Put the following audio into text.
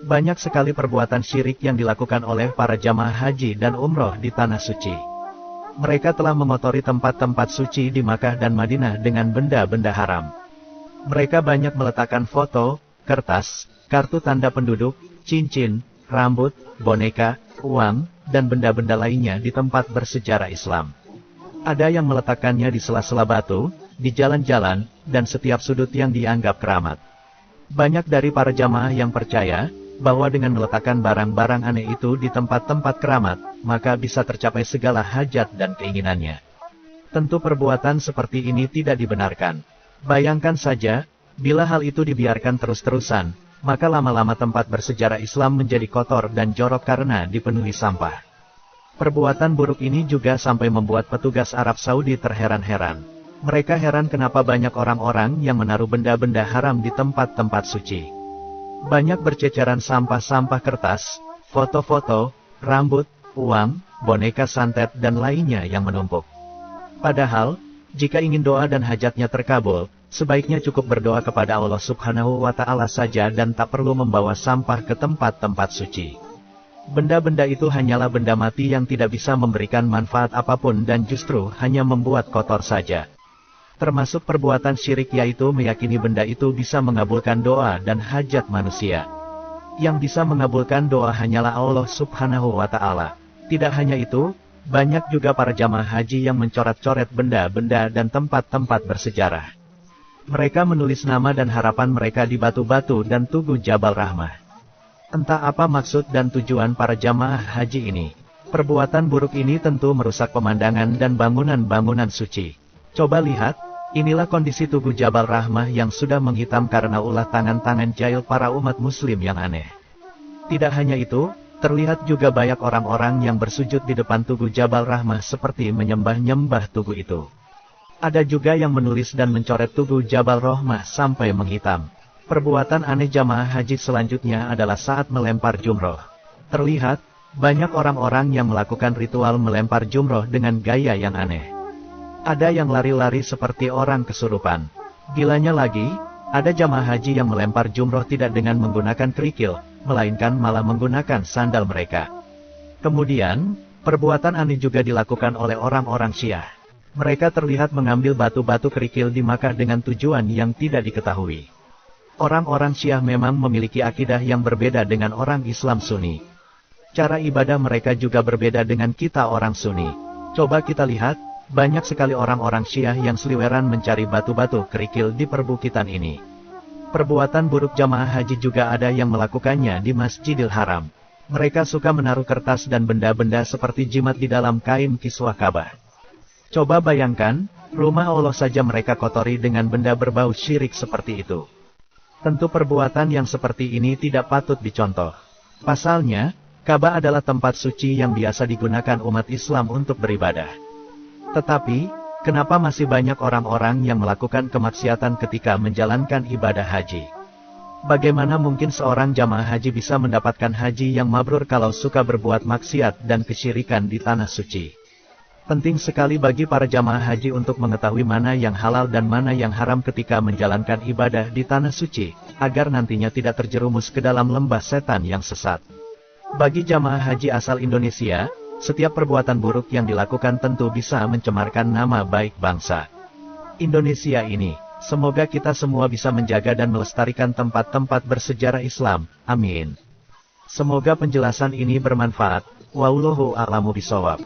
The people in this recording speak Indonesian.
Banyak sekali perbuatan syirik yang dilakukan oleh para jamaah haji dan umroh di Tanah Suci. Mereka telah mengotori tempat-tempat suci di Makkah dan Madinah dengan benda-benda haram. Mereka banyak meletakkan foto, kertas, kartu tanda penduduk, cincin, rambut, boneka, uang, dan benda-benda lainnya di tempat bersejarah Islam. Ada yang meletakkannya di sela-sela batu, di jalan-jalan, dan setiap sudut yang dianggap keramat. Banyak dari para jamaah yang percaya bahwa dengan meletakkan barang-barang aneh itu di tempat-tempat keramat, maka bisa tercapai segala hajat dan keinginannya. Tentu perbuatan seperti ini tidak dibenarkan. Bayangkan saja, bila hal itu dibiarkan terus-terusan, maka lama-lama tempat bersejarah Islam menjadi kotor dan jorok karena dipenuhi sampah. Perbuatan buruk ini juga sampai membuat petugas Arab Saudi terheran-heran. Mereka heran kenapa banyak orang-orang yang menaruh benda-benda haram di tempat-tempat suci. Banyak berceceran sampah-sampah kertas, foto-foto, rambut, uang, boneka santet dan lainnya yang menumpuk. Padahal, jika ingin doa dan hajatnya terkabul, sebaiknya cukup berdoa kepada Allah Subhanahu wa Ta'ala saja dan tak perlu membawa sampah ke tempat-tempat suci. Benda-benda itu hanyalah benda mati yang tidak bisa memberikan manfaat apapun dan justru hanya membuat kotor saja. Termasuk perbuatan syirik yaitu meyakini benda itu bisa mengabulkan doa dan hajat manusia. Yang bisa mengabulkan doa hanyalah Allah Subhanahu wa Ta'ala. Tidak hanya itu, banyak juga para jamaah haji yang mencoret-coret benda-benda dan tempat-tempat bersejarah. Mereka menulis nama dan harapan mereka di batu-batu dan tugu Jabal Rahmah. Entah apa maksud dan tujuan para jamaah haji ini. Perbuatan buruk ini tentu merusak pemandangan dan bangunan-bangunan suci. Coba lihat, inilah kondisi tugu Jabal Rahmah yang sudah menghitam karena ulah tangan-tangan jahil para umat muslim yang aneh. Tidak hanya itu, terlihat juga banyak orang-orang yang bersujud di depan tugu Jabal Rahmah seperti menyembah-nyembah tugu itu. Ada juga yang menulis dan mencoret tugu Jabal Rahmah sampai menghitam. Perbuatan aneh jamaah haji selanjutnya adalah saat melempar jumroh. Terlihat, banyak orang-orang yang melakukan ritual melempar jumroh dengan gaya yang aneh. Ada yang lari-lari seperti orang kesurupan. Gilanya lagi, ada jamaah haji yang melempar jumroh tidak dengan menggunakan kerikil, melainkan malah menggunakan sandal mereka. Kemudian, perbuatan aneh juga dilakukan oleh orang-orang Syiah. Mereka terlihat mengambil batu-batu kerikil di Makkah dengan tujuan yang tidak diketahui. Orang-orang Syiah memang memiliki akidah yang berbeda dengan orang Islam Sunni. Cara ibadah mereka juga berbeda dengan kita orang Sunni. Coba kita lihat, banyak sekali orang-orang Syiah yang seliweran mencari batu-batu kerikil di perbukitan ini. Perbuatan buruk jamaah haji juga ada yang melakukannya di Masjidil Haram. Mereka suka menaruh kertas dan benda-benda seperti jimat di dalam kain kiswah Ka'bah. Coba bayangkan, rumah Allah saja mereka kotori dengan benda berbau syirik seperti itu. Tentu perbuatan yang seperti ini tidak patut dicontoh. Pasalnya, Ka'bah adalah tempat suci yang biasa digunakan umat Islam untuk beribadah. Tetapi, kenapa masih banyak orang-orang yang melakukan kemaksiatan ketika menjalankan ibadah haji? Bagaimana mungkin seorang jamaah haji bisa mendapatkan haji yang mabrur kalau suka berbuat maksiat dan kesyirikan di tanah suci? Penting sekali bagi para jamaah haji untuk mengetahui mana yang halal dan mana yang haram ketika menjalankan ibadah di tanah suci, agar nantinya tidak terjerumus ke dalam lembah setan yang sesat. Bagi jamaah haji asal Indonesia, setiap perbuatan buruk yang dilakukan tentu bisa mencemarkan nama baik bangsa Indonesia ini. Semoga kita semua bisa menjaga dan melestarikan tempat-tempat bersejarah Islam. Amin. Semoga penjelasan ini bermanfaat. Wallahu a'lamu bishawab.